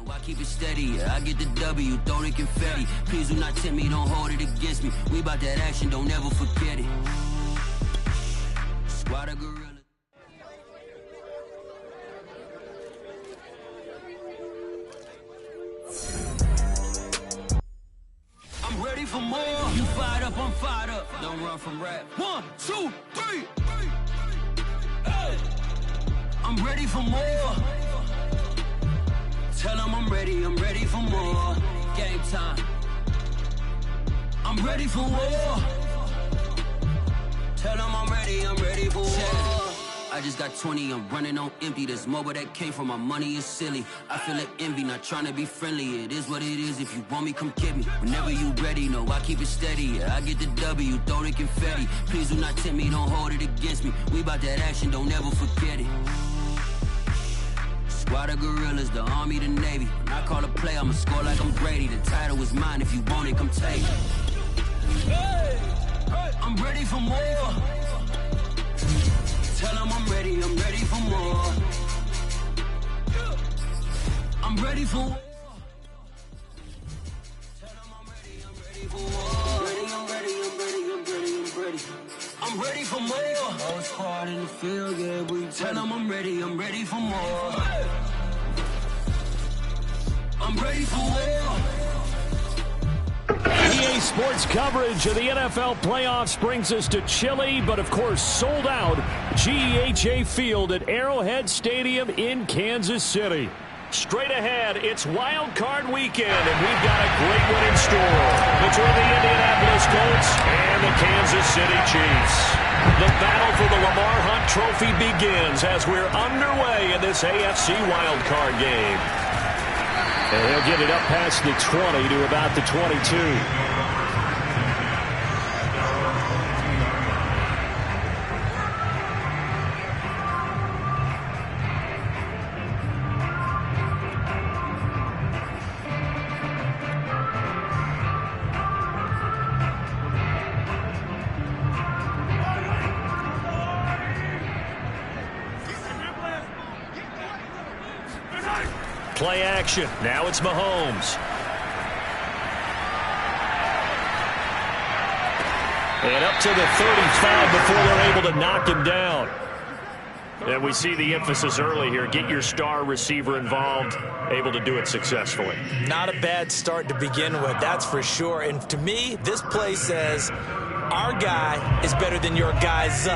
I keep it steady, yeah, I get the W, throw the confetti. Please do not tempt me, don't hold it against me. We about that action, don't ever forget it. Squad of gorillas. I'm ready for more. You fired up, I'm fired up. Don't run from rap. 1, 2, 3. Hey. I'm ready for more. Tell them I'm ready for more. Game time. I'm ready for war. Tell them I'm ready for war. I just got 20, I'm running on empty. This mobile that came from my money is silly. I feel it envy, not trying to be friendly. It is what it is, if you want me, come get me. Whenever you ready, no, I keep it steady. Yeah, I get the W, throw the confetti. Please do not tempt me, don't hold it against me. We about that action, don't ever forget it. Squad of gorillas, the army, the navy. When I call a play, I'ma score like I'm Brady. The title is mine, if you want it, come take it. Hey, I'm ready for more. Tell them I'm ready for more. I'm ready for war. Tell them I'm ready for war. I'm ready for more. Whole squad in the field, yeah, we tell them I'm ready for more. I'm ready for war. EA Sports coverage of the NFL playoffs brings us to chilly, but of course sold out GEHA Field at Arrowhead Stadium in Kansas City. Straight ahead, it's Wild Card Weekend, and we've got a great one in store between the Indianapolis Colts and the Kansas City Chiefs. The battle for the Lamar Hunt Trophy begins as we're underway in this AFC Wild Card game. And he'll get it up past the 20 to about the 22. Play action. Now it's Mahomes. And up to the 35 before they're able to knock him down. And we see the emphasis early here. Get your star receiver involved, able to do it successfully. Not a bad start to begin with, that's for sure. And to me, this play says our guy is better than your guy's.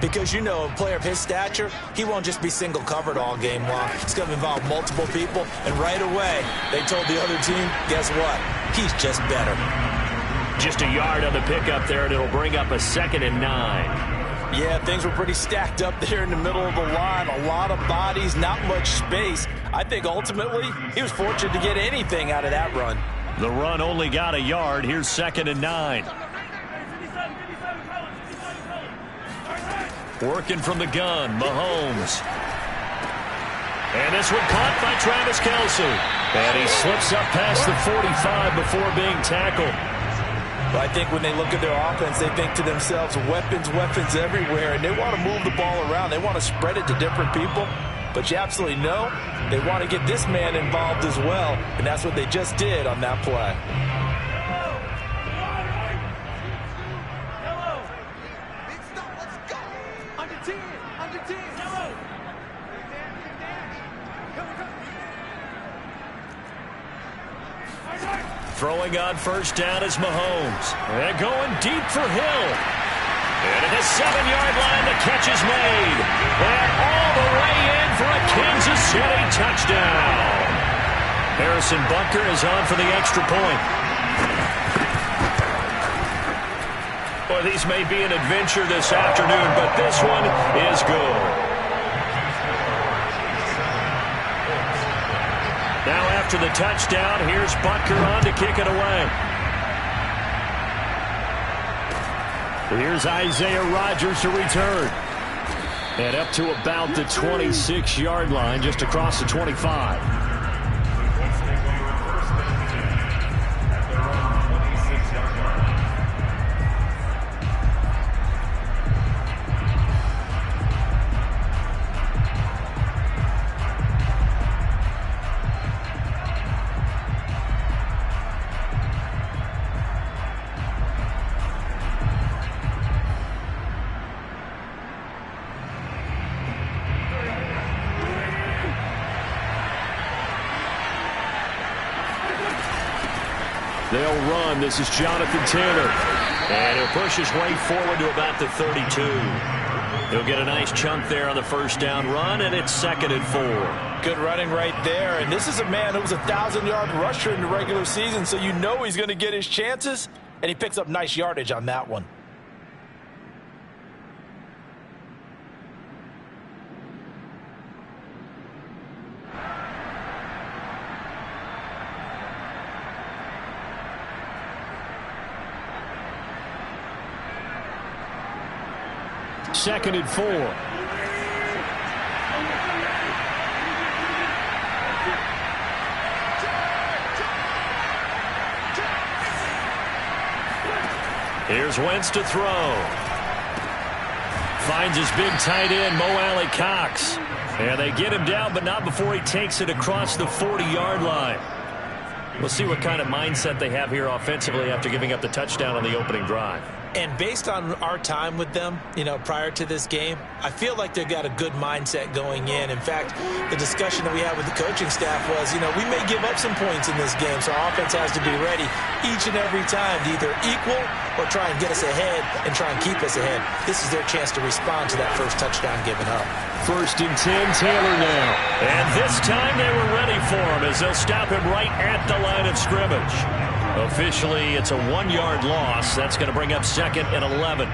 Because, you know, a player of his stature, he won't just be single covered all game long. It's going to involve multiple people. And right away, they told the other team, guess what? He's just better. Just a yard on the pickup there, and it'll bring up a 2nd and 9. Yeah, things were pretty stacked up there in the middle of the line. A lot of bodies, not much space. I think ultimately he was fortunate to get anything out of that run. The run only got a yard. Here's 2nd and 9. Working from the gun, Mahomes. And this one caught by Travis Kelce. And he slips up past the 45 before being tackled. But I think when they look at their offense, they think to themselves, weapons everywhere, and they want to move the ball around. They want to spread it to different people. But you absolutely know they want to get this man involved as well, and that's what they just did on that play. Throwing on first down is Mahomes. And going deep for Hill. And at the 7-yard line, the catch is made. And all the way in for a Kansas City touchdown. Harrison Butker is on for the extra point. Well, these may be an adventure this afternoon, but this one is good. Now after the touchdown, here's Butker on to kick it away. Here's Isaiah Rodgers to return. And up to about the 26-yard line, just across the 25. They'll run. This is Jonathan Taylor. And he'll push his way forward to about the 32. He'll get a nice chunk there on the first down run, and it's 2nd and 4. Good running right there. And this is a man who was a 1,000-yard rusher in the regular season, so you know he's going to get his chances, and he picks up nice yardage on that one. Second and 4. Here's Wentz to throw. Finds his big tight end, Mo Alley Cox. And they get him down, but not before he takes it across the 40-yard line. We'll see what kind of mindset they have here offensively after giving up the touchdown on the opening drive. And based on our time with them, prior to this game, I feel like they've got a good mindset going in. In fact, the discussion that we had with the coaching staff was, we may give up some points in this game, so our offense has to be ready each and every time to either equal or try and get us ahead and try and keep us ahead. This is their chance to respond to that first touchdown given up. 1st and 10, Taylor now. And this time they were ready for him as they'll stop him right at the line of scrimmage. Officially, it's a 1-yard loss. That's going to bring up 2nd and 11.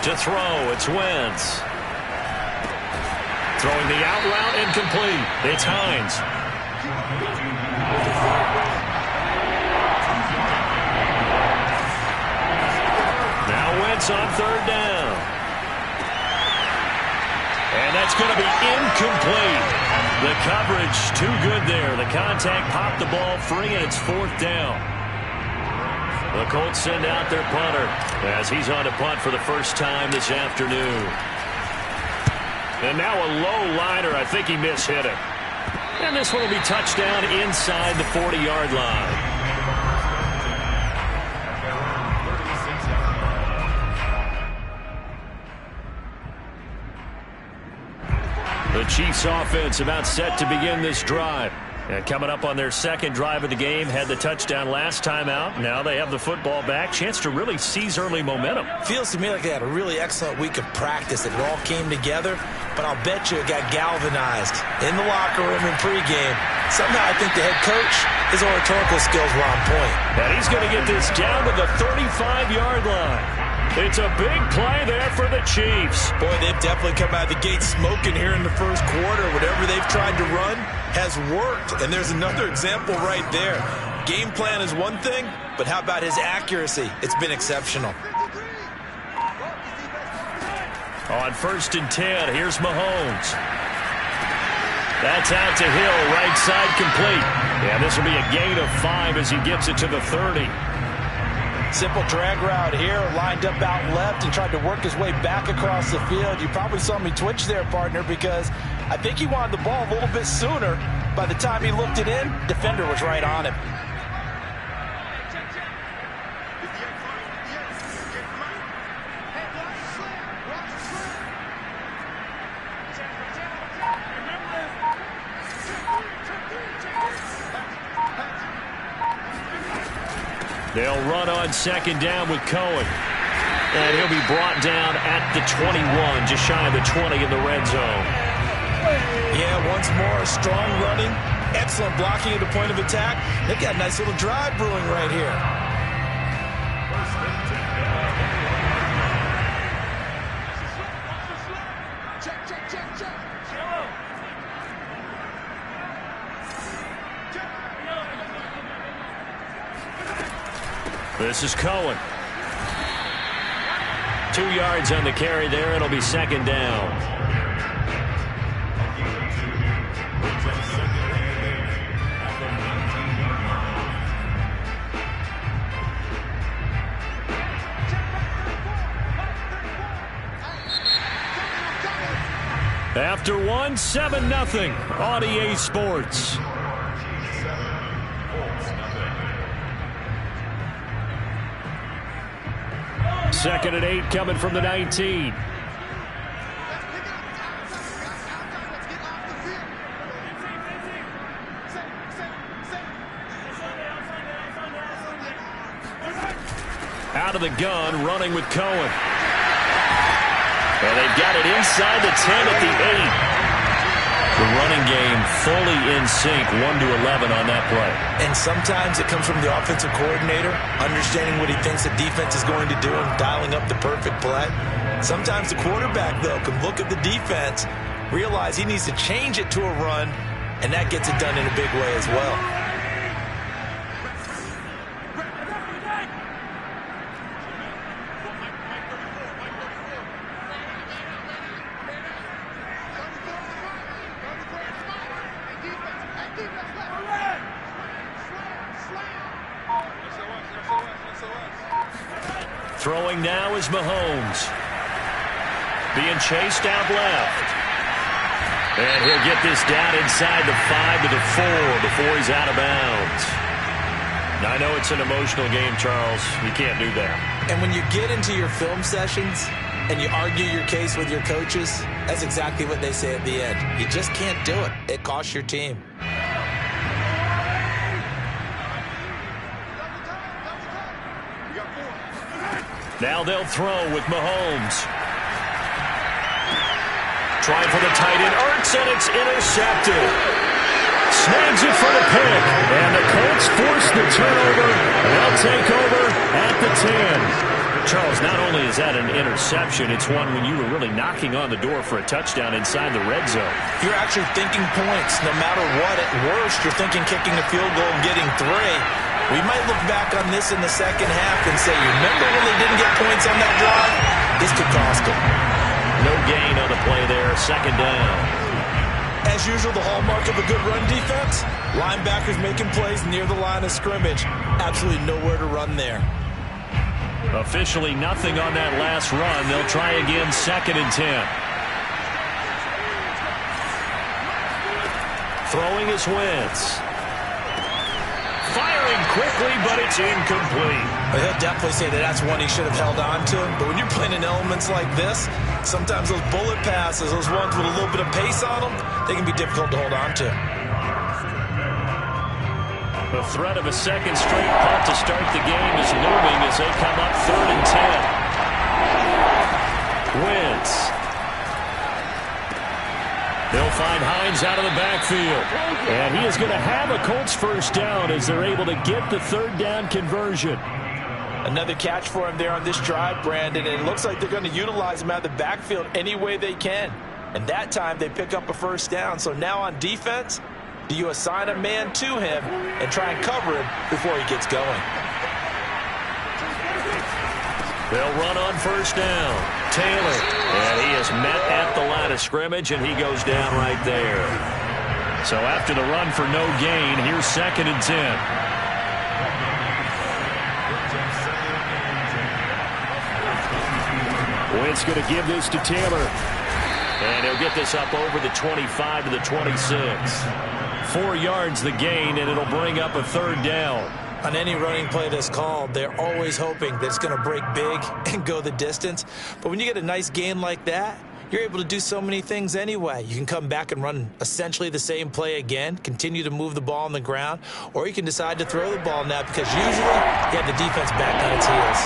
To throw, it's Wentz. Throwing the out route incomplete. It's Hines. Now Wentz on 3rd down. And that's going to be incomplete. The coverage too good there. The contact popped the ball free, and it's 4th down. The Colts send out their punter as he's on to punt for the first time this afternoon. And now a low liner. I think he mishit it. And this one will be touchdown inside the 40-yard line. The Chiefs offense about set to begin this drive. And coming up on their 2nd drive of the game, had the touchdown last time out. Now they have the football back. Chance to really seize early momentum. Feels to me like they had a really excellent week of practice. It all came together, but I'll bet you it got galvanized in the locker room in pregame. Somehow I think the head coach, his oratorical skills were on point. And he's going to get this down to the 35-yard line. It's a big play there for the Chiefs. Boy, they've definitely come out of the gate smoking here in the first quarter. Whatever they've tried to run has worked. And there's another example right there. Game plan is one thing, but how about his accuracy? It's been exceptional. On 1st and 10, here's Mahomes. That's out to Hill, right side complete. And this will be a gain of 5 as he gets it to the 30. Simple drag route here, lined up out left and tried to work his way back across the field. You probably saw me twitch there, partner, because I think he wanted the ball a little bit sooner. By the time he looked it in, defender was right on him. They'll run on 2nd down with Cohen. And he'll be brought down at the 21, just shy of the 20 in the red zone. Yeah, once more, strong running, excellent blocking at the point of attack. They've got a nice little drive brewing right here. This is Cohen. 2 yards on the carry there. It'll be 2nd down. After one, 7-0 on EA Sports. Second and 8 coming from the 19. Out of the gun, running with Cohen. And they've got it inside the 10 at the 8. The running game fully in sync, 1-11 on that play. And sometimes it comes from the offensive coordinator, understanding what he thinks the defense is going to do and dialing up the perfect play. Sometimes the quarterback, though, can look at the defense, realize he needs to change it to a run, and that gets it done in a big way as well. Throwing now is Mahomes. Being chased out left. And he'll get this down inside the 5 to the 4 before he's out of bounds. Now, I know it's an emotional game, Charles. You can't do that. And when you get into your film sessions and you argue your case with your coaches, that's exactly what they say at the end. You just can't do it. It costs your team. Now they'll throw with Mahomes. Trying for the tight end, Ertz, and it's intercepted. Snags it for the pick, and the Colts force the turnover. They'll take over at the 10. Charles, not only is that an interception, it's one when you were really knocking on the door for a touchdown inside the red zone. You're actually thinking points. No matter what, at worst, you're thinking kicking a field goal and getting 3. We might look back on this in the second half and say, remember when they didn't get points on that drive? This could cost them. No gain on the play there, second down. As usual, the hallmark of a good run defense, linebackers making plays near the line of scrimmage. Absolutely nowhere to run there. Officially nothing on that last run. They'll try again, second and 10. Throwing is Wentz. Firing quickly, but it's incomplete. Well, he'll definitely say that that's one he should have held on to. But when you're playing in elements like this, sometimes those bullet passes, those ones with a little bit of pace on them, they can be difficult to hold on to. The threat of a second straight punt to start the game is looming as they come up third and 10. Wentz. They'll find Hines out of the backfield. And he is going to have a Colts first down as they're able to get the third down conversion. Another catch for him there on this drive, Brandon. And it looks like they're going to utilize him out of the backfield any way they can. And that time they pick up a first down. So now on defense, do you assign a man to him and try and cover him before he gets going? They'll run on first down. Taylor. And he is met at the line of scrimmage, and he goes down right there. So after the run for no gain, here's second and 10. Wentz going to give this to Taylor. And he'll get this up over the 25 to the 26. 4 yards the gain, and it'll bring up a third down. On any running play that's called, they're always hoping that it's going to break big and go the distance. But when you get a nice gain like that, you're able to do so many things anyway. You can come back and run essentially the same play again, continue to move the ball on the ground, or you can decide to throw the ball now because usually you have the defense back on its heels.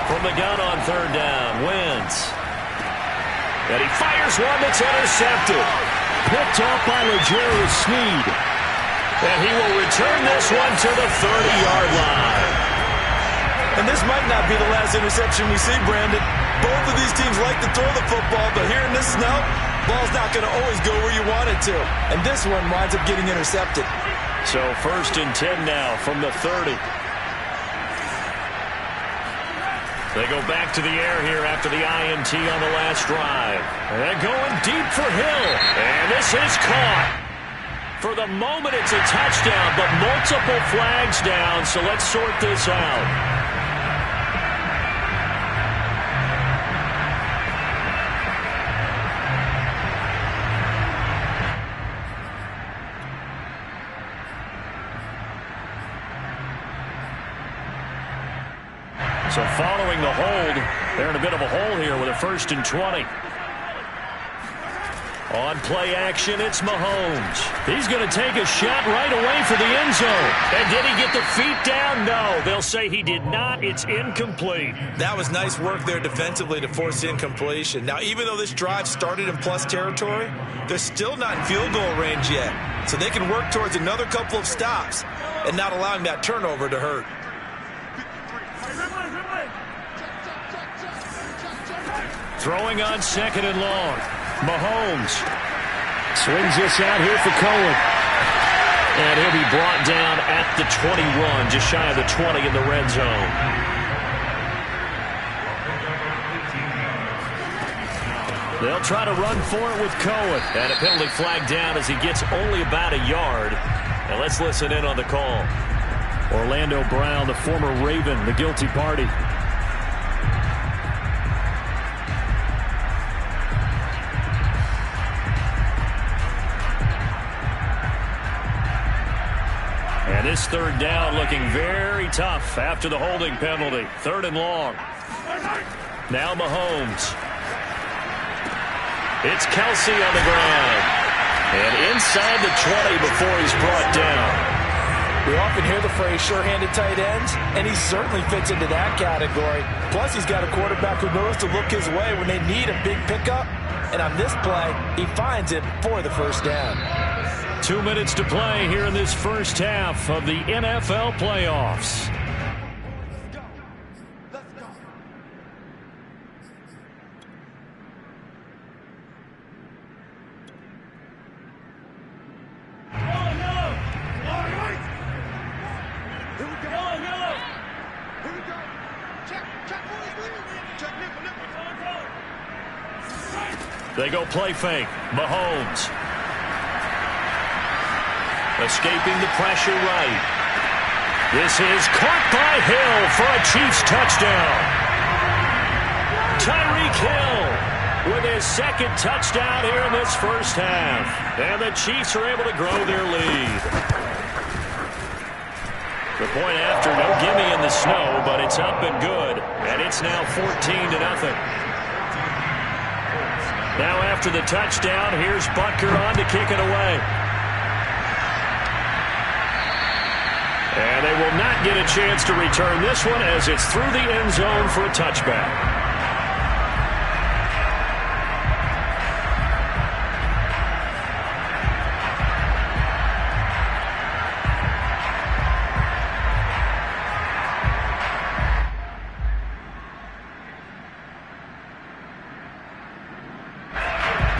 From the gun on third down, Wentz. And he fires one that's intercepted. Picked up by L'Jarius Sneed. And he will return this one to the 30-yard line. And this might not be the last interception we see, Brandon. Both of these teams like to throw the football, but here in this snow, ball's not going to always go where you want it to. And this one winds up getting intercepted. So first and 10 now from the 30. They go back to the air here after the INT on the last drive. And they're going deep for Hill. And this is caught. For the moment, it's a touchdown, but multiple flags down, so let's sort this out. So following the hold, they're in a bit of a hole here with a 1st and 20. On play action, it's Mahomes. He's going to take a shot right away for the end zone. And did he get the feet down? No. They'll say he did not. It's incomplete. That was nice work there defensively to force incompletion. Now, even though this drive started in plus territory, they're still not in field goal range yet. So they can work towards another couple of stops and not allowing that turnover to hurt. Throwing on 2nd and long. Mahomes swings this out here for Cohen. And he'll be brought down at the 21, just shy of the 20 in the red zone. They'll try to run for it with Cohen. And a penalty flag down as he gets only about a yard. And let's listen in on the call. Orlando Brown, the former Raven, the guilty party. And this 3rd down looking very tough after the holding penalty. 3rd and long. Now Mahomes. It's Kelsey on the ground. And inside the 20 before he's brought down. We often hear the phrase sure-handed tight ends, and he certainly fits into that category. Plus, he's got a quarterback who knows to look his way when they need a big pickup. And on this play, he finds it for the 1st down. 2 minutes to play here in this first half of the NFL playoffs. They go play fake. Mahomes. Escaping the pressure right. This is caught by Hill for a Chiefs touchdown. Tyreek Hill with his 2nd touchdown here in this first half. And the Chiefs are able to grow their lead. The point after, no gimme in the snow, but it's up and good. And it's now 14-0. Now after the touchdown, here's Butker on to kick it away. And they will not get a chance to return this one as it's through the end zone for a touchback.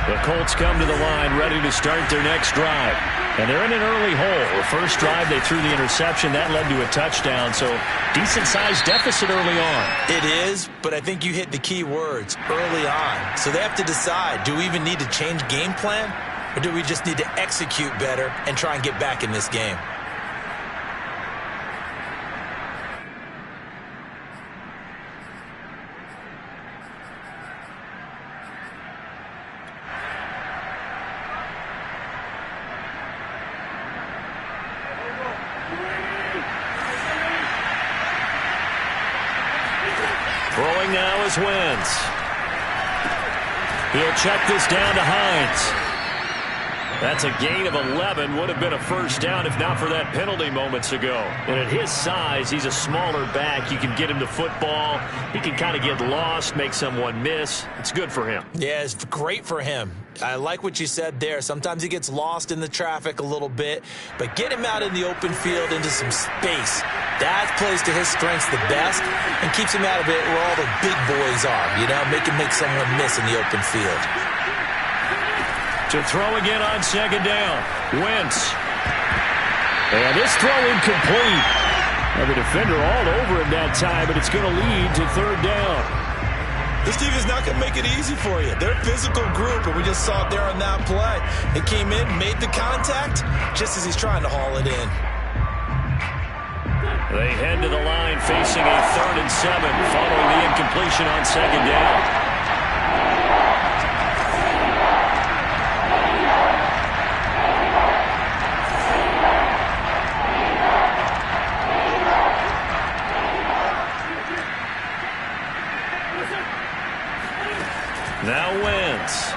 The Colts come to the line ready to start their next drive. And they're in an early hole. The first drive, they threw the interception. That led to a touchdown. So decent-sized deficit early on. It is, but I think you hit the key words, early on. So they have to decide, do we even need to change game plan? Or do we just need to execute better and try and get back in this game? Throwing now is Wentz. He'll check this down to Hines. That's a gain of 11. Would have been a first down if not for that penalty moments ago. And at his size, he's a smaller back. You can get him to football. He can kind of get lost, make someone miss. It's good for him. Yeah, it's great for him. I like what you said there. Sometimes he gets lost in the traffic a little bit, but get him out in the open field into some space. That plays to his strengths the best and keeps him out of it where all the big boys are, you know, make someone miss in the open field. To throw again on 2nd down. Wentz. And this throw incomplete. And the defender all over him that time, but it's going to lead to 3rd down. This team is not going to make it easy for you. They're a physical group, and we just saw it there on that play. They came in, made the contact, just as he's trying to haul it in. They head to the line facing a 3rd and 7 following the incompletion on 2nd down. Now Wentz.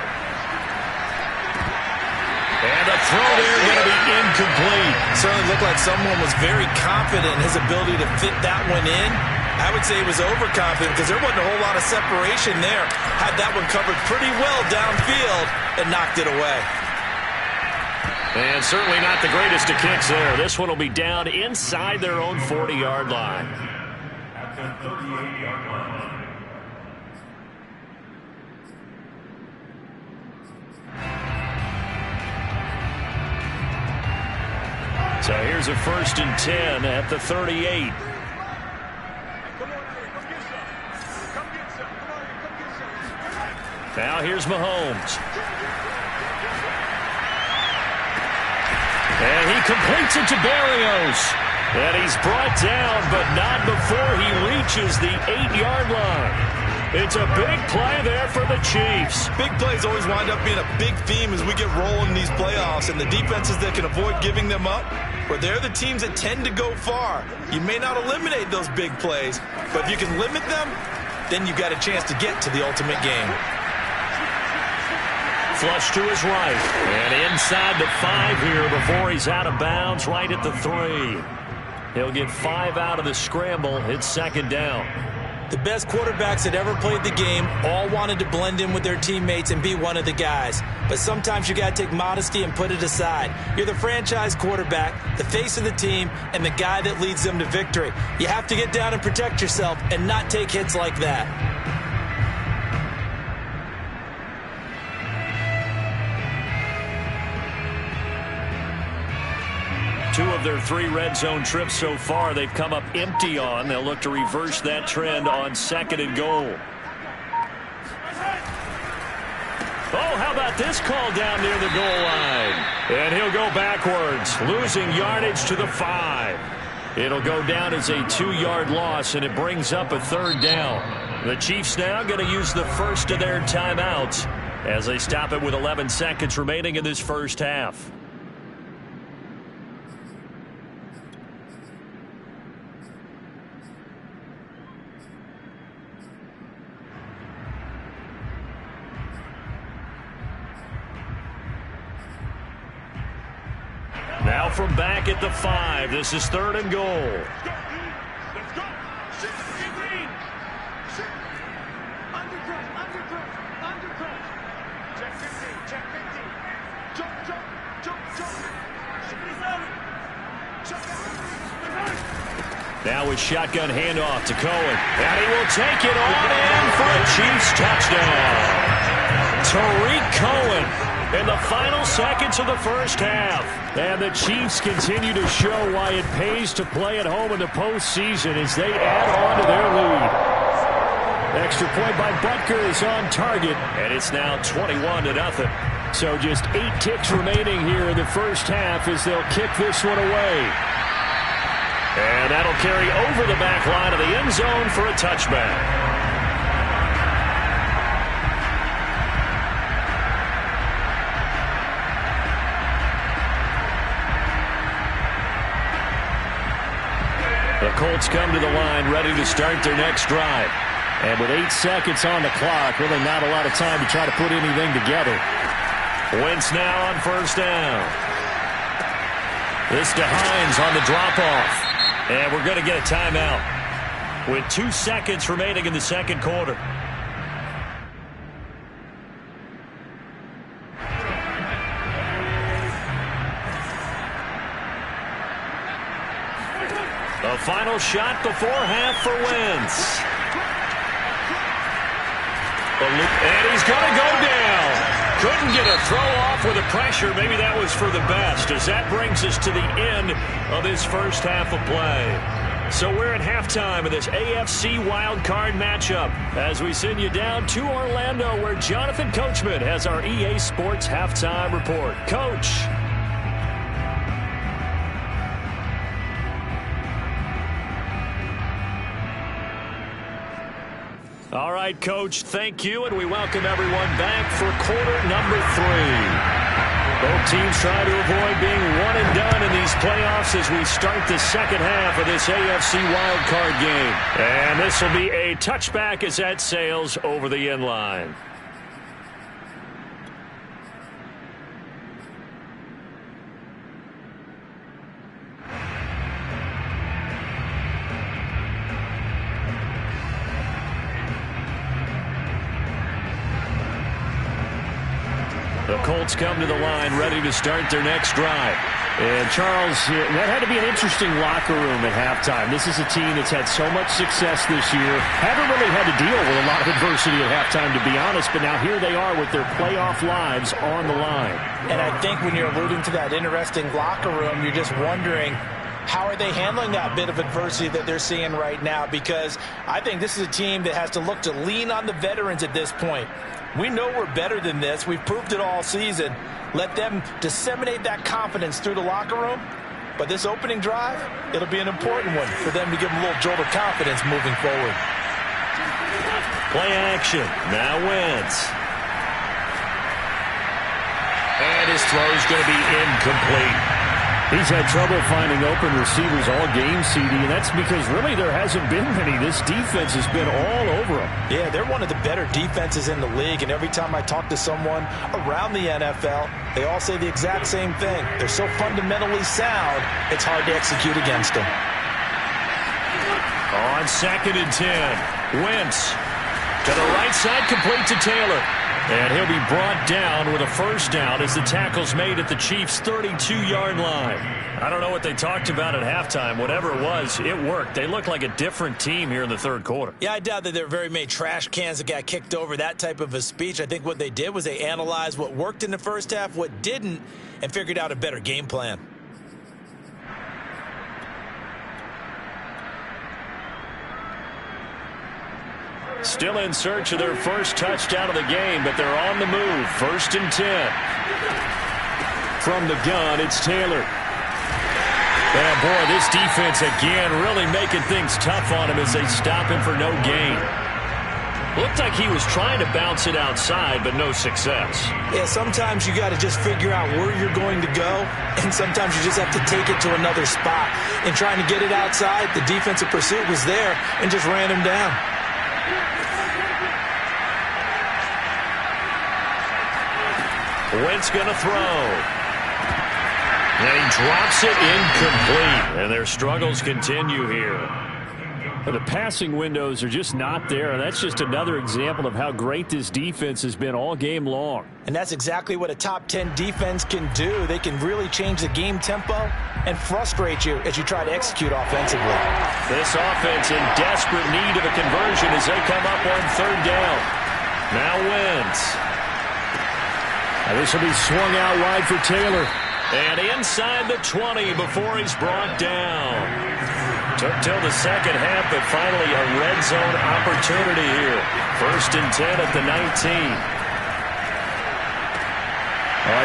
And the throw there going to be incomplete. Certainly looked like someone was very confident in his ability to fit that one in. I would say he was overconfident because there wasn't a whole lot of separation there. Had that one covered pretty well downfield and knocked it away. And certainly not the greatest of kicks there. This one will be down inside their own 40-yard line. At the 38-yard line. So here's a 1st and 10 at the 38. Now here's Mahomes. And he completes it to Berrios. And he's brought down, but not before he reaches the 8-yard line. It's a big play there for the Chiefs. Big plays always wind up being a big theme as we get rolling in these playoffs, and the defenses that can avoid giving them up, where they're the teams that tend to go far. You may not eliminate those big plays, but if you can limit them, then you've got a chance to get to the ultimate game. Flush to his right, and inside the 5 here before he's out of bounds, right at the 3. He'll get 5 out of the scramble. It's 2nd down. The best quarterbacks that ever played the game all wanted to blend in with their teammates and be one of the guys. But sometimes you got to take modesty and put it aside. You're the franchise quarterback, the face of the team, and the guy that leads them to victory. You have to get down and protect yourself and not take hits like that. Two of their 3 red zone trips so far they've come up empty on. They'll look to reverse that trend on 2nd and goal. Oh, how about this call down near the goal line? And he'll go backwards, losing yardage to the 5. It'll go down as a 2-yard loss, and it brings up a 3rd down. The Chiefs now going to use the first of their timeouts as they stop it with 11 seconds remaining in this first half. Now from back at the 5, this is 3rd and goal. Let's go. 15. Under press. Check 15. Jump. Now with shotgun handoff to Cohen. And he will take it on in for a Chiefs touchdown. Tariq Cohen in the final seconds of the first half. And the Chiefs continue to show why it pays to play at home in the postseason as they add on to their lead. Extra point by Butker is on target, and it's now 21-0. So just 8 ticks remaining here in the first half as they'll kick this one away. And that'll carry over the back line of the end zone for a touchback. The Colts come to the line ready to start their next drive. And with 8 seconds on the clock, really not a lot of time to try to put anything together. Wentz now on 1st down. This to Hines on the drop-off. And we're going to get a timeout with 2 seconds remaining in the 2nd quarter. The final shot before half for Wentz. And he's going to go down. Couldn't get a throw off with the pressure. Maybe that was for the best, as that brings us to the end of this first half of play. So we're at halftime of this AFC wildcard matchup as we send you down to Orlando, where Jonathan Coachman has our EA Sports halftime report. Coach. All right, Coach, thank you, and we welcome everyone back for quarter number 3. Both teams try to avoid being one and done in these playoffs as we start the second half of this AFC wildcard game. And this will be a touchback as that sails over the end line. The Colts come to the line ready to start their next drive. And Charles, that had to be an interesting locker room at halftime. This is a team that's had so much success this year. Haven't really had to deal with a lot of adversity at halftime, to be honest. But now here they are with their playoff lives on the line. And I think when you're alluding to that interesting locker room, you're just wondering, how are they handling that bit of adversity that they're seeing right now? Because I think this is a team that has to look to lean on the veterans at this point. We know we're better than this. We've proved it all season. Let them disseminate that confidence through the locker room. But this opening drive, it'll be an important one for them to give them a little jolt of confidence moving forward. Play action. Now Wentz. And his throw is going to be incomplete. He's had trouble finding open receivers all game, CD, and that's because really there hasn't been many. This defense has been all over them. Yeah, they're one of the better defenses in the league, and every time I talk to someone around the NFL, they all say the exact same thing. They're so fundamentally sound, it's hard to execute against them. On 2nd and 10, Wentz to the right side, complete to Taylor. And he'll be brought down with a first down as the tackle's made at the Chiefs' 32-yard line. I don't know what they talked about at halftime. Whatever it was, it worked. They look like a different team here in the third quarter. Yeah, I doubt that there are very many trash cans that got kicked over, that type of a speech. I think what they did was they analyzed what worked in the first half, what didn't, and figured out a better game plan. Still in search of their first touchdown of the game, but they're on the move. 1st and 10. From the gun, it's Taylor. And boy, this defense again really making things tough on him as they stop him for no gain. Looked like he was trying to bounce it outside, but no success. Yeah, sometimes you got to just figure out where you're going to go, and sometimes you just have to take it to another spot. In trying to get it outside, the defensive pursuit was there and just ran him down. Wentz going to throw. And he drops it incomplete. And their struggles continue here. The passing windows are just not there. And that's just another example of how great this defense has been all game long. And that's exactly what a top 10 defense can do. They can really change the game tempo and frustrate you as you try to execute offensively. This offense in desperate need of a conversion as they come up on 3rd down. Now Wentz. This will be swung out wide for Taylor. And inside the 20 before he's brought down. Took till the second half, but finally a red zone opportunity here. 1st and 10 at the 19.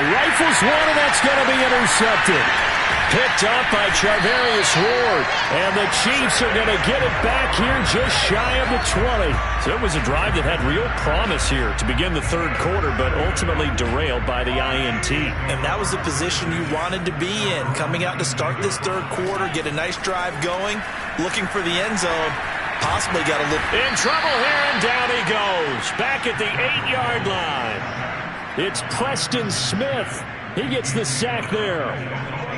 Rifles one, and that's going to be intercepted. Picked up by Charvarius Ward. And the Chiefs are going to get it back here just shy of the 20. So it was a drive that had real promise here to begin the third quarter, but ultimately derailed by the INT. And that was the position you wanted to be in. Coming out to start this third quarter, get a nice drive going, looking for the end zone. Possibly got a little... In trouble here, and down he goes. Back at the 8-yard line. It's Preston Smith. He gets the sack there.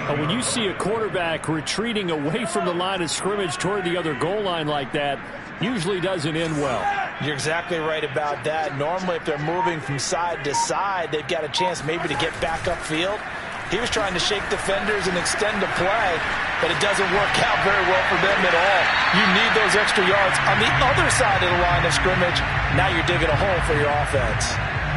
When you see a quarterback retreating away from the line of scrimmage toward the other goal line like that, usually doesn't end well. You're exactly right about that. Normally, if they're moving from side to side, they've got a chance maybe to get back upfield. He was trying to shake defenders and extend the play, but it doesn't work out very well for them at all. You need those extra yards on the other side of the line of scrimmage. Now you're digging a hole for your offense.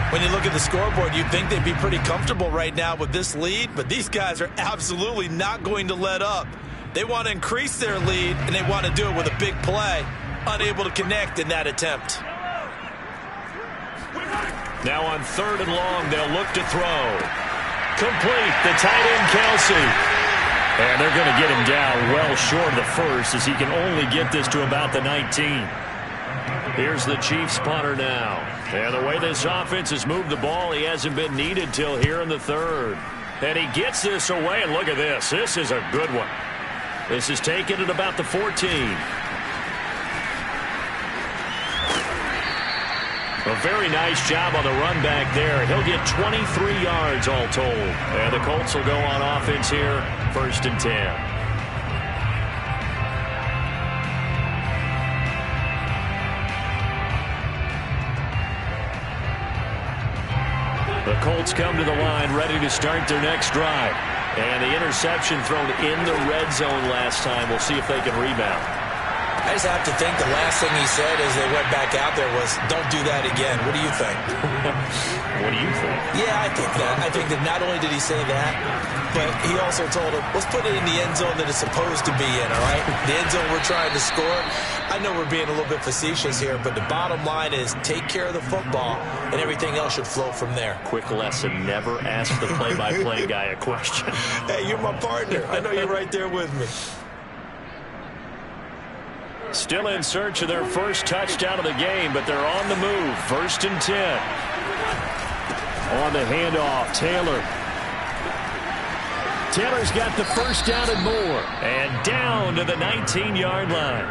When you look at the scoreboard, you'd think they'd be pretty comfortable right now with this lead, but these guys are absolutely not going to let up. They want to increase their lead, and they want to do it with a big play. Unable to connect in that attempt. Now on 3rd and long, they'll look to throw. Complete, the tight end Kelsey. And they're going to get him down well short of the first as he can only get this to about the 19. Here's the Chiefs punter now. And the way this offense has moved the ball, he hasn't been needed till here in the third. And he gets this away, and look at this. This is a good one. This is taken at about the 14. A very nice job on the run back there. He'll get 23 yards all told. And the Colts will go on offense here, 1st and 10. The Colts come to the line, ready to start their next drive. And the interception thrown in the red zone last time. We'll see if they can rebound. I just have to think the last thing he said as they went back out there was, don't do that again. What do you think? What do you think? Yeah, I think that. I think that not only did he say that, but he also told him, let's put it in the end zone that it's supposed to be in, all right? The end zone we're trying to score. I know we're being a little bit facetious here, but the bottom line is take care of the football, and everything else should flow from there. Quick lesson, never ask the play-by-play guy a question. Hey, you're my partner. I know you're right there with me. Still in search of their first touchdown of the game, but they're on the move. 1st and 10. On the handoff, Taylor. Taylor's got the first down and more. And down to the 19-yard line.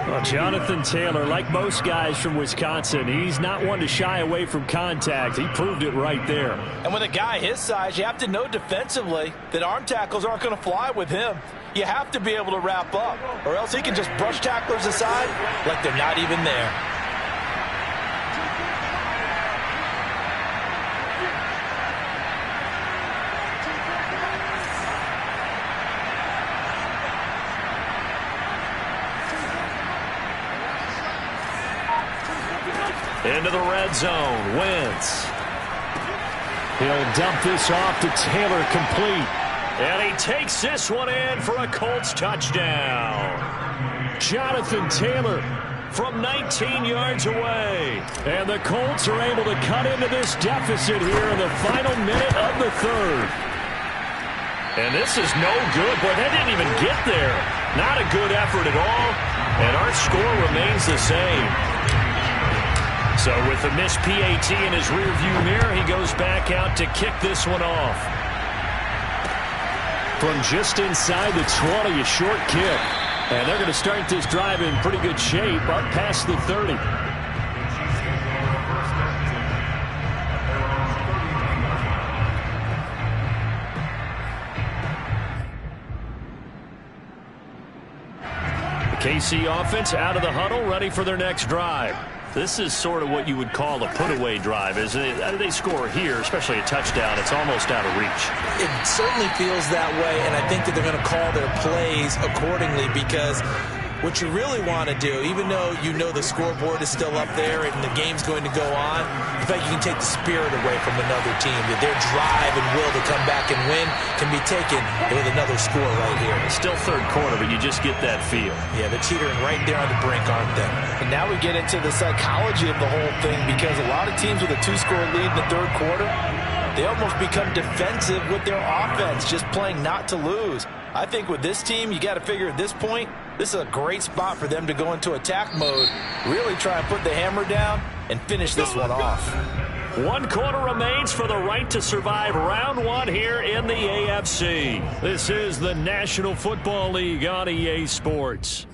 Well, Jonathan Taylor, like most guys from Wisconsin, he's not one to shy away from contact. He proved it right there. And with a guy his size, you have to know defensively that arm tackles aren't going to fly with him. You have to be able to wrap up, or else he can just brush tacklers aside like they're not even there. Into the red zone, Wentz. He'll dump this off to Taylor, complete. And he takes this one in for a Colts touchdown. Jonathan Taylor from 19 yards away. And the Colts are able to cut into this deficit here in the final minute of the third. And this is no good. Boy, that didn't even get there. Not a good effort at all. And our score remains the same. So with the missed PAT in his rearview mirror, he goes back out to kick this one off. From just inside the 20, a short kick. And they're going to start this drive in pretty good shape up past the 30. The KC offense out of the huddle, ready for their next drive. This is sort of what you would call a put-away drive, isn't it? They score here, especially a touchdown. It's almost out of reach. It certainly feels that way, and I think that they're going to call their plays accordingly because what you really want to do, even though you know the scoreboard is still up there and the game's going to go on, in fact, you can take the spirit away from another team. That their drive and will to come back and win can be taken with another score right here. It's still third quarter, but you just get that feel. Yeah, they're teetering right there on the brink, aren't they? And now we get into the psychology of the whole thing because a lot of teams with a 2-score lead in the third quarter, they almost become defensive with their offense, just playing not to lose. I think with this team, you got to figure at this point, this is a great spot for them to go into attack mode, really try and put the hammer down and finish this one off. 1 quarter remains for the right to survive round 1 here in the AFC. This is the National Football League on EA Sports.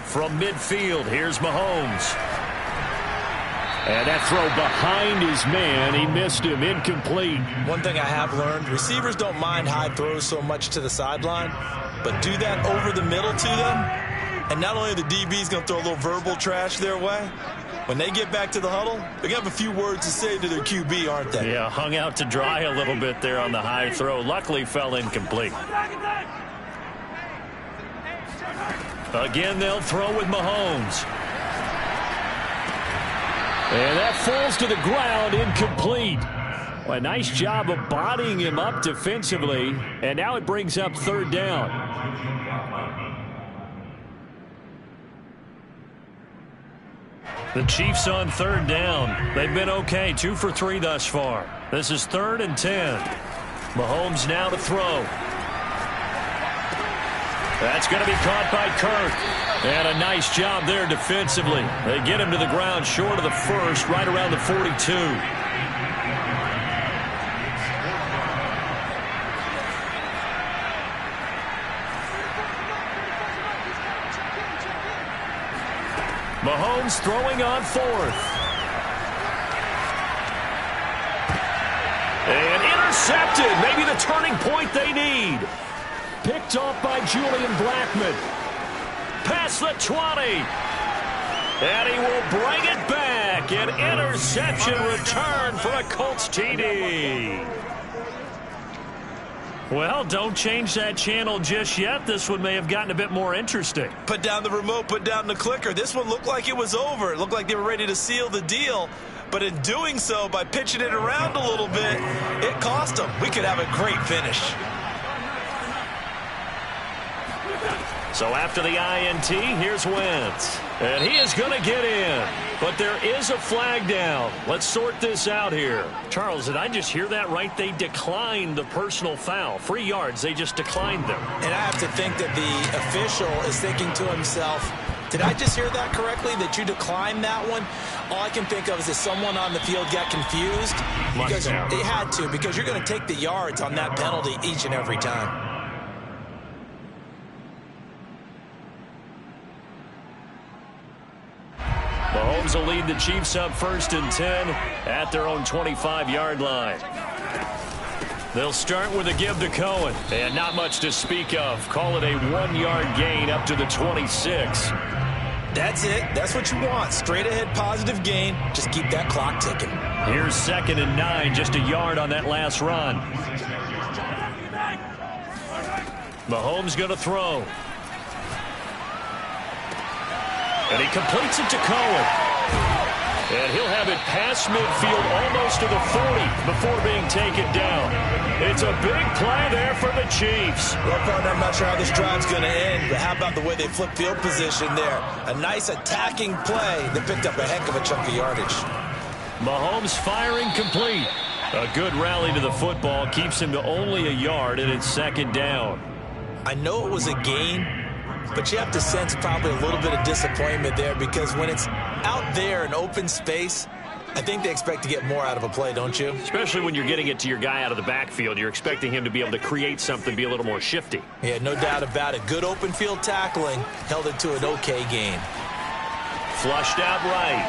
From midfield, here's Mahomes. And that throw behind his man, he missed him, incomplete. One thing I have learned, receivers don't mind high throws so much to the sideline, but do that over the middle to them, and not only are the DBs going to throw a little verbal trash their way, when they get back to the huddle, they're going to have a few words to say to their QB, aren't they? Yeah, hung out to dry a little bit there on the high throw. Luckily fell incomplete. Again, they'll throw with Mahomes. And that falls to the ground, incomplete. Well, a nice job of bodying him up defensively. And now it brings up third down. The Chiefs on third down. They've been okay, 2 for 3 thus far. This is 3rd and 10. Mahomes now to throw. That's going to be caught by Kirk. And a nice job there defensively. They get him to the ground short of the first, right around the 42. Mahomes throwing on fourth. And intercepted. Maybe the turning point they need. Picked off by Julian Blackmon. Past the 20. And he will bring it back. An interception return for a Colts TD. Well, don't change that channel just yet. This one may have gotten a bit more interesting. Put down the remote, put down the clicker. This one looked like it was over. It looked like they were ready to seal the deal. But in doing so, by pitching it around a little bit, it cost them. We could have a great finish. So after the INT, here's Wentz. And he is going to get in. But there is a flag down. Let's sort this out here. Charles, did I just hear that right? They declined the personal foul. 3 yards, they just declined them. And I have to think that the official is thinking to himself, did I just hear that correctly, that you declined that one? All I can think of is that someone on the field got confused. Because they had to, because you're going to take the yards on that penalty each and every time. Mahomes will lead the Chiefs up 1st and 10 at their own 25-yard line. They'll start with a give to Cohen. And not much to speak of. Call it a 1-yard gain up to the 26. That's it. That's what you want. Straight ahead positive gain. Just keep that clock ticking. Here's 2nd and 9. Just a yard on that last run. Mahomes going to throw. And he completes it to Cohen. And he'll have it past midfield almost to the 40 before being taken down. It's a big play there for the Chiefs. Well, partner, I'm not sure how this drive's going to end, but how about the way they flip field position there? A nice attacking play that picked up a heck of a chunk of yardage. Mahomes firing complete. A good rally to the football keeps him to only a yard, and it's 2nd down. I know it was a gain, but you have to sense probably a little bit of disappointment there, because when it's out there in open space, I think they expect to get more out of a play, don't you? Especially when you're getting it to your guy out of the backfield. You're expecting him to be able to create something, be a little more shifty. Yeah, no doubt about it. Good open field tackling held it to an okay gain. Flushed out right.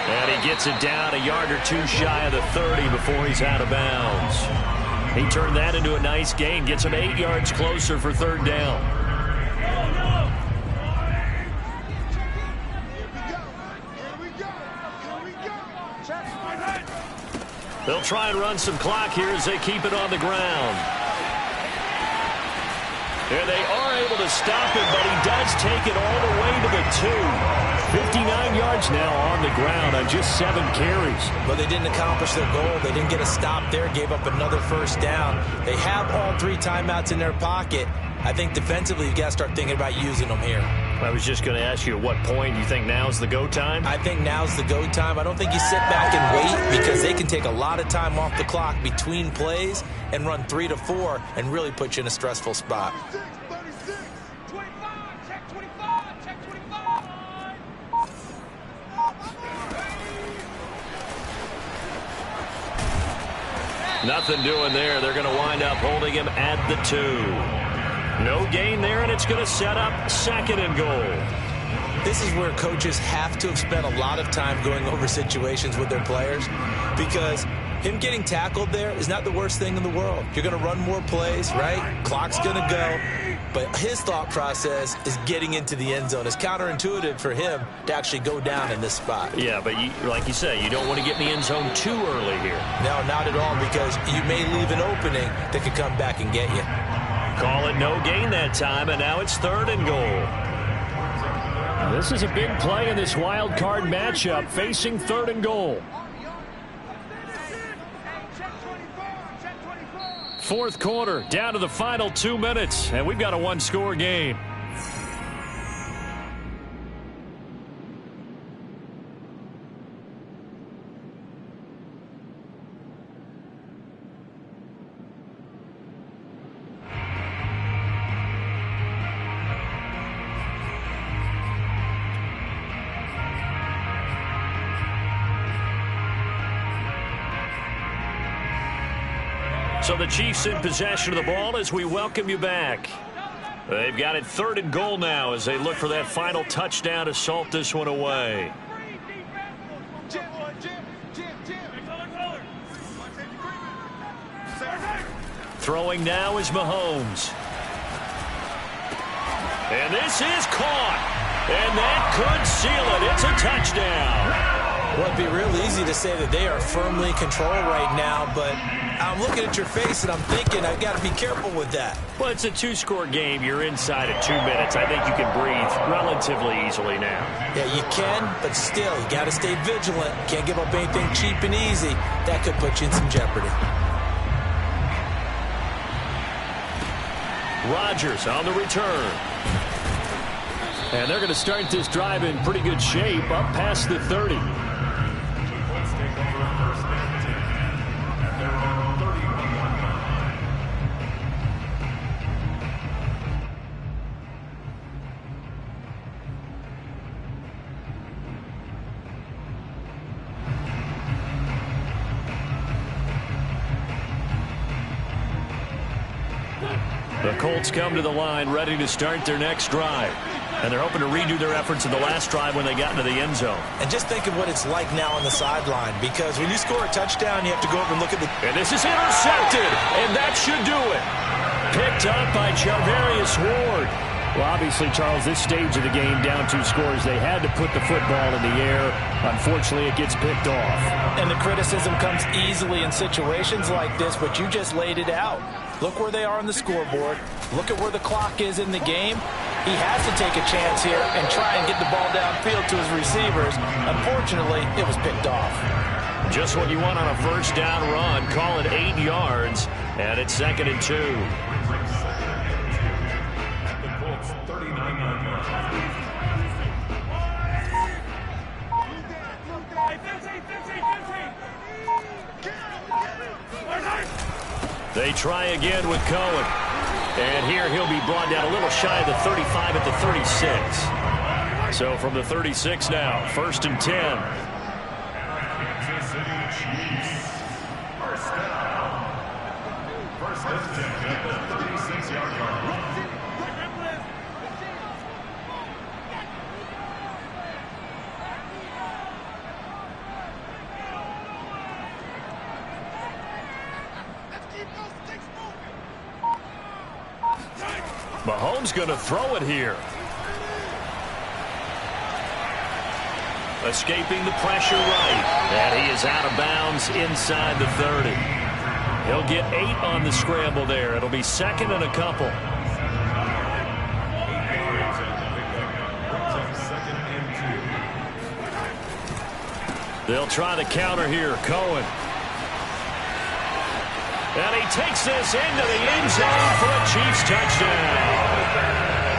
And he gets it down a yard or two shy of the 30 before he's out of bounds. He turned that into a nice gain, gets him 8 yards closer for 3rd down. They'll try and run some clock here as they keep it on the ground. And they are able to stop him, but he does take it all the way to the 2. 59 yards now on the ground on just 7 carries. But they didn't accomplish their goal. They didn't get a stop there, gave up another 1st down. They have all 3 timeouts in their pocket. I think defensively you've got to start thinking about using them here. I was just going to ask you, at what point do you think now's the go time? I think now's the go time. I don't think you sit back and wait, because they can take a lot of time off the clock between plays and run 3 to 4 and really put you in a stressful spot. 36, 25, check 25, check 25. Nothing doing there. They're going to wind up holding him at the 2. No gain there, and it's going to set up 2nd and goal. This is where coaches have to have spent a lot of time going over situations with their players, because him getting tackled there is not the worst thing in the world. You're going to run more plays, right? Clock's going to go. But his thought process is getting into the end zone. It's counterintuitive for him to actually go down in this spot. Yeah, but like you say, you don't want to get in the end zone too early here. No, not at all, because you may leave an opening that could come back and get you. Call it no gain that time, and now it's 3rd and goal. This is a big play in this wild card matchup, facing 3rd and goal. 4th quarter, down to the final 2 minutes, and we've got a 1-score game. So the Chiefs in possession of the ball as we welcome you back. They've got it 3rd and goal now as they look for that final touchdown to salt this one away. Throwing now is Mahomes. And this is caught. And that could seal it. It's a touchdown. Well, it'd be real easy to say that they are firmly in control right now, but I'm looking at your face and I'm thinking I've got to be careful with that. Well, it's a 2-score game. You're inside at 2 minutes. I think you can breathe relatively easily now. Yeah, you can, but still, you got to stay vigilant. Can't give up anything cheap and easy. That could put you in some jeopardy. Rodgers on the return. And they're going to start this drive in pretty good shape, up past the 30. The Colts come to the line ready to start their next drive. And they're hoping to redo their efforts in the last drive when they got into the end zone. And just think of what it's like now on the sideline, because when you score a touchdown, you have to go over and look at the... And this is intercepted, and that should do it. Picked up by Charvarius Ward. Well, obviously, Charles, this stage of the game, down 2 scores, they had to put the football in the air. Unfortunately, it gets picked off. And the criticism comes easily in situations like this, but you just laid it out. Look where they are on the scoreboard. Look at where the clock is in the game. He has to take a chance here and try and get the ball downfield to his receivers. Unfortunately, it was picked off. Just what you want on a first down run. Call it 8 yards, and it's 2nd and 2. They try again with Cohen. And here he'll be brought down a little shy of the 35 at the 36. So from the 36 now, 1st and 10. Mahomes going to throw it here. Escaping the pressure right. And he is out of bounds inside the 30. He'll get 8 on the scramble there. It'll be 2nd and a couple. They'll try the counter here. Cohen. And he takes this into the end zone for a Chiefs touchdown.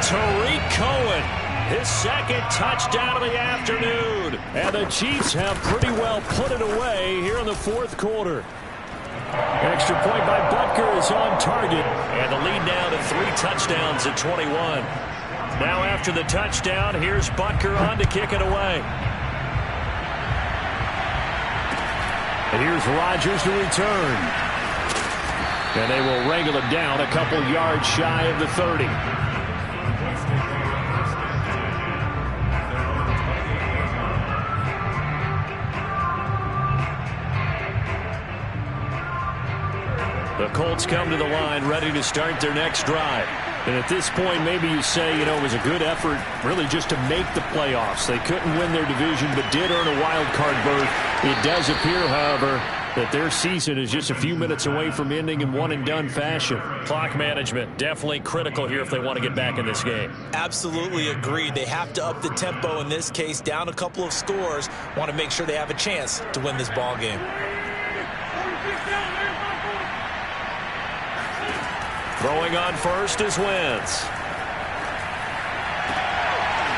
Tariq Cohen, his 2nd touchdown of the afternoon. And the Chiefs have pretty well put it away here in the 4th quarter. Extra point by Butker is on target. And the lead now to 3 touchdowns at 21. Now after the touchdown, here's Butker on to kick it away. And here's Rodgers to return. And they will wrangle it down a couple yards shy of the 30. The Colts come to the line ready to start their next drive. And at this point, maybe you say, you know, it was a good effort really just to make the playoffs. They couldn't win their division but did earn a wild card berth. It does appear, however, that their season is just a few minutes away from ending in one-and-done fashion. Clock management definitely critical here if they want to get back in this game. Absolutely agreed. They have to up the tempo in this case, down a couple of scores. Want to make sure they have a chance to win this ball game. Throwing on first is Wentz.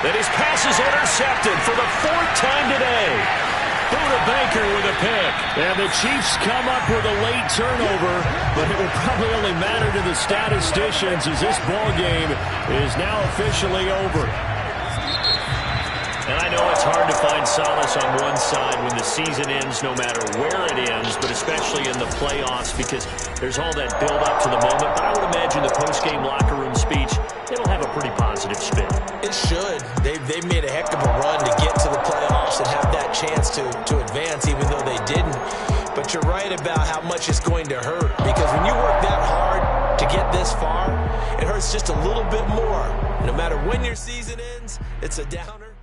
Then his pass is intercepted for the 4th time today. Buda Baker with a pick. And the Chiefs come up with a late turnover, but it will probably only matter to the statisticians as this ball game is now officially over. And I know it's hard to find solace on one side when the season ends, no matter where it ends, but especially in the playoffs because there's all that build up to the moment. But I would imagine the post-game locker room speech, it'll it's just going to hurt. Because when you work that hard to get this far, it hurts just a little bit more. No matter when your season ends, it's a downer.